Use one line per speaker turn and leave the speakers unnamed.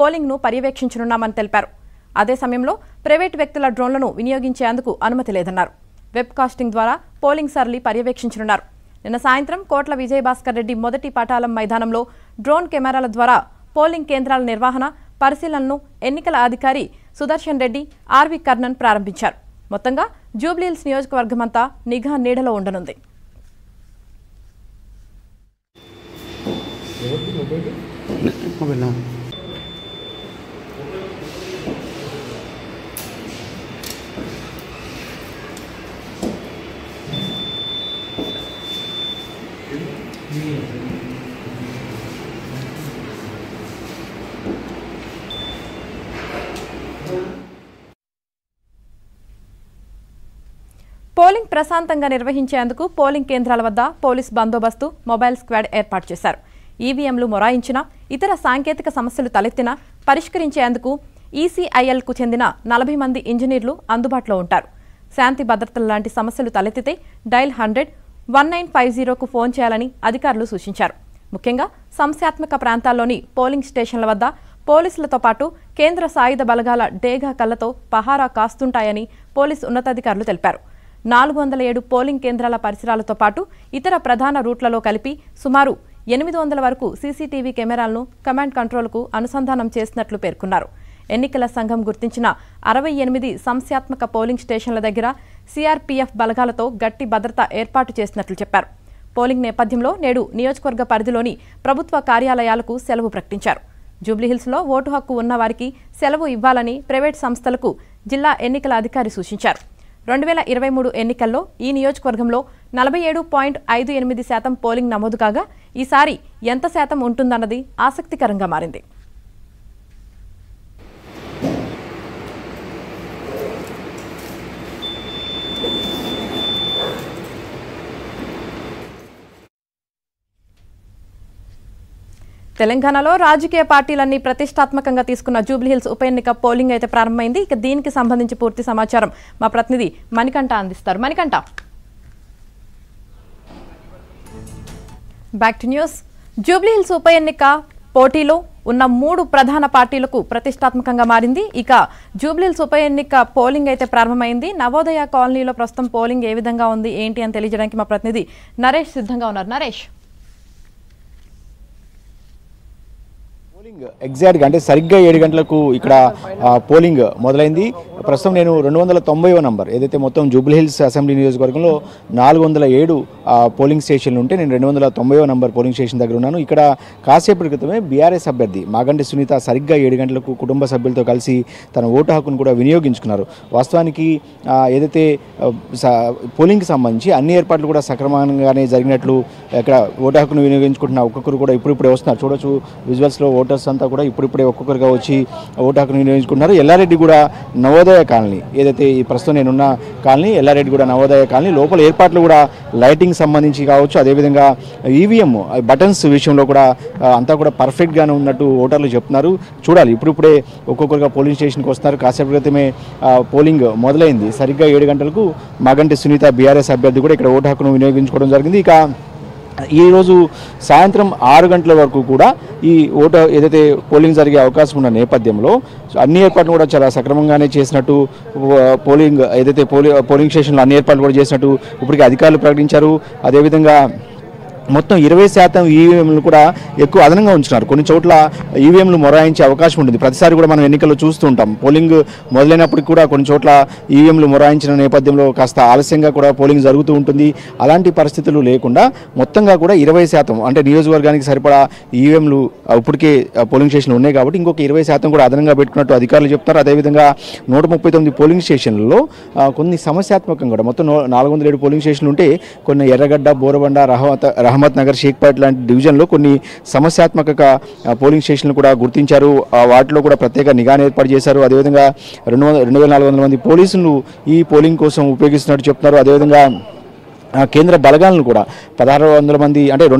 Polling ను పర్యవేక్షించనున్నామని తెలిపారు. అదే సమయంలో ప్రైవేట్ వ్యక్తుల డ్రోన్లను వినియోగించేందుకు అనుమతి లేదన్నారు. వెబ్ కాస్టింగ్ ద్వారా పోలింగ్ సరళి పర్యవేక్షించనున్నారు. నిన్న సాయంత్రం కోట్ల విజయభాస్కర్ రెడ్డి మొదటి పటాలం మైదానంలో డ్రోన్ కెమెరాల ద్వారా పోలింగ్ కేంద్రాల నిర్వహణ పరిశీలనను ఎన్నికల అధికారి సుదర్శన్ రెడ్డి, ఆర్వి కర్ణన్ ప్రారంభించారు. మొత్తంగా జూబ్లీహిల్స్ నియోజకవర్గమంతా నిఘా నీడలో ఉండనుంది. పోలింగ్ ప్రశాంతంగా నిర్వహించేందుకు పోలింగ్ కేంద్రాల వద్ద పోలీస్ బందోబస్తు, మొబైల్ స్క్వాడ్ ఏర్పాటు చేశారు. ఈవీఎంలు మొరాయించినా, ఇతర సాంకేతిక సమస్యలు తలెత్తినా పరిష్కరించేందుకు ఈసీఐఎల్కు చెందిన 40 మంది ఇంజనీర్లు అందుబాటులో ఉంటారు. శాంతి భద్రతల లాంటి సమస్యలు తలెత్తితే డైల్ 100-1950కు ఫోన్ చేయాలని అధికారులు సూచించారు. ముఖ్యంగా సంస్థాత్మక ప్రాంతాల్లోని పోలింగ్ స్టేషన్ల వద్ద పోలీసులతో పాటు కేంద్ర సాయుధ బలగాల డేగా కళ్లతో పహారా కాస్తుంటాయని పోలీసు ఉన్నతాధికారులు తెలిపారు. 407 పోలింగ్ కేంద్రాల పరిసరాలతో పాటు ఇతర ప్రధాన రూట్లలో కలిపి సుమారు 800 వరకు సీసీటీవీ కెమెరాలను కమాండ్ కంట్రోల్కు అనుసంధానం చేసినట్లు పేర్కొన్నారు. ఎన్నికల సంఘం గుర్తించిన 68 సంస్థాత్మక పోలింగ్ స్టేషన్ల దగ్గర సీఆర్పీఎఫ్ బలగాలతో గట్టి భద్రత ఏర్పాటు చేసినట్లు చెప్పారు. పోలింగ్ నేపథ్యంలో నేడు నియోజకవర్గ పరిధిలోని ప్రభుత్వ కార్యాలయాలకు సెలవు ప్రకటించారు. జూబ్లీహిల్స్లో ఓటు హక్కు ఉన్న వారికి సెలవు ఇవ్వాలని ప్రైవేట్ సంస్థలకు జిల్లా ఎన్నికల అధికారి సూచించారు. 2023 ఎన్నికల్లో ఈ నియోజకవర్గంలో 47.58% పోలింగ్ నమోదు కాగా ఈసారి ఎంత శాతం ఉంటుందన్నది ఆసక్తికరంగా మారింది. తెలంగాణలో రాజకీయ పార్టీలన్నీ ప్రతిష్టాత్మకంగా తీసుకున్న జూబ్లీహిల్స్ ఉప ఎన్నిక పోలింగ్ అయితే ప్రారంభమైంది. ఇక దీనికి సంబంధించి పూర్తి సమాచారం మా ప్రతినిధి మణికంఠ అందిస్తారు. Manikanta, back to news. Jubilee Hills ఉప ఎన్నిక పోటీలో ఉన్న 3 ప్రధాన పార్టీలకు ప్రతిష్టాత్మకంగా మారింది. ఇక జూబ్లీహిల్స్ ఉప ఎన్నిక పోలింగ్ అయితే ప్రారంభమైంది. నవోదయ కాలనీలో ప్రస్తుతం పోలింగ్ ఏ విధంగా ఉంది ఏంటి అని తెలియజేయడానికి మా ప్రతినిధి నరేష్ సిద్ధంగా ఉన్నారు. నరేష్,
ఎగ్జాక్ట్గా అంటే సరిగ్గా 7 గంటలకు ఇక్కడ పోలింగ్ మొదలైంది. ప్రస్తుతం నేను 290వ నంబర్ ఏదైతే మొత్తం జూబ్లీహిల్స్ అసెంబ్లీ నియోజకవర్గంలో 407 పోలింగ్ స్టేషన్లు ఉంటే నేను 290వ నంబర్ పోలింగ్ స్టేషన్ దగ్గర ఉన్నాను. ఇక్కడ కాసేపటి క్రితమే బీఆర్ఎస్ అభ్యర్థి మాగంటి సునీత సరిగ్గా 7 గంటలకు కుటుంబ సభ్యులతో కలిసి తన ఓటు హక్కును కూడా వినియోగించుకున్నారు. వాస్తవానికి ఏదైతే పోలింగ్కి సంబంధించి అన్ని ఏర్పాట్లు కూడా సక్రమంగానే జరిగినట్లు ఇక్కడ ఓటు హక్కును వినియోగించుకుంటున్న ఒక్కొక్కరు కూడా ఇప్పుడిప్పుడే వస్తున్నారు. చూడొచ్చు విజువల్స్లో ఓటర్స్ అంతా కూడా ఇప్పుడిప్పుడే ఒక్కొక్కరుగా వచ్చి ఓటు హక్కును వినియోగించుకుంటున్నారు. ఎల్లారెడ్డి కూడా నవోదయ కాలనీ ఏదైతే ఈ ప్రస్తుతం నేనున్న కాలనీ ఎల్లారెడ్డి కూడా నవోదయ కాలనీ లోపల ఏర్పాట్లు కూడా లైటింగ్ సంబంధించి కావచ్చు, అదేవిధంగా ఈవీఎం బటన్స్ విషయంలో కూడా అంతా కూడా పర్ఫెక్ట్గానే ఉన్నట్టు ఓటర్లు చెప్తున్నారు. చూడాలి, ఇప్పుడిప్పుడే ఒక్కొక్కరుగా పోలింగ్ స్టేషన్కి వస్తున్నారు. కాసేపు క్రితమే పోలింగ్ మొదలైంది. సరిగ్గా 7 గంటలకు మాగంటి సునీత బీఆర్ఎస్ అభ్యర్థి కూడా ఇక్కడ ఓటు హక్కును వినియోగించుకోవడం జరిగింది. ఇక ఈరోజు సాయంత్రం 6 గంటల వరకు కూడా ఈ ఓటు ఏదైతే పోలింగ్ జరిగే అవకాశం ఉన్న నేపథ్యంలో అన్ని ఏర్పాట్లు కూడా చాలా సక్రమంగానే చేసినట్టు పోలింగ్ ఏదైతే పోలింగ్ స్టేషన్లో అన్ని ఏర్పాట్లు కూడా చేసినట్టు ఇప్పటికే అధికారులు ప్రకటించారు. అదేవిధంగా మొత్తం 20% ఈవీఎంలు కూడా ఎక్కువ అదనంగా ఉంచున్నారు. కొన్ని చోట్ల ఈవీఎంలు మొరాయించే అవకాశం ఉంటుంది. ప్రతిసారి కూడా మనం ఎన్నికల్లో చూస్తూ ఉంటాం. పోలింగ్ మొదలైనప్పటికీ కూడా కొన్ని చోట్ల ఈవీఎంలు మొరాయించిన నేపథ్యంలో కాస్త ఆలస్యంగా కూడా పోలింగ్ జరుగుతూ ఉంటుంది. అలాంటి పరిస్థితులు లేకుండా మొత్తంగా కూడా 20% అంటే నియోజకవర్గానికి సరిపడా ఈవీఎంలు ఇప్పటికే పోలింగ్ స్టేషన్లు ఉన్నాయి కాబట్టి ఇంకొక 20% కూడా అదనంగా పెట్టుకున్నట్టు అధికారులు చెప్తారు. అదేవిధంగా 139 పోలింగ్ స్టేషన్లలో కొన్ని సమస్యాత్మకంగా కూడా మొత్తం 407 పోలింగ్ స్టేషన్లు ఉంటే కొన్ని ఎర్రగడ్డ, బోరబండ, రహమత్ నగర్, షేక్పేట్ లాంటి డివిజన్లో కొన్ని సమస్యాత్మక పోలింగ్ స్టేషన్లు కూడా గుర్తించారు. వాటిలో కూడా ప్రత్యేక నిఘాను ఏర్పాటు చేశారు. అదేవిధంగా 2400 మంది పోలీసులు ఈ పోలింగ్ కోసం ఉపయోగిస్తున్నట్టు చెప్తున్నారు. అదేవిధంగా కేంద్ర బలగాలను కూడా 1600 మంది అంటే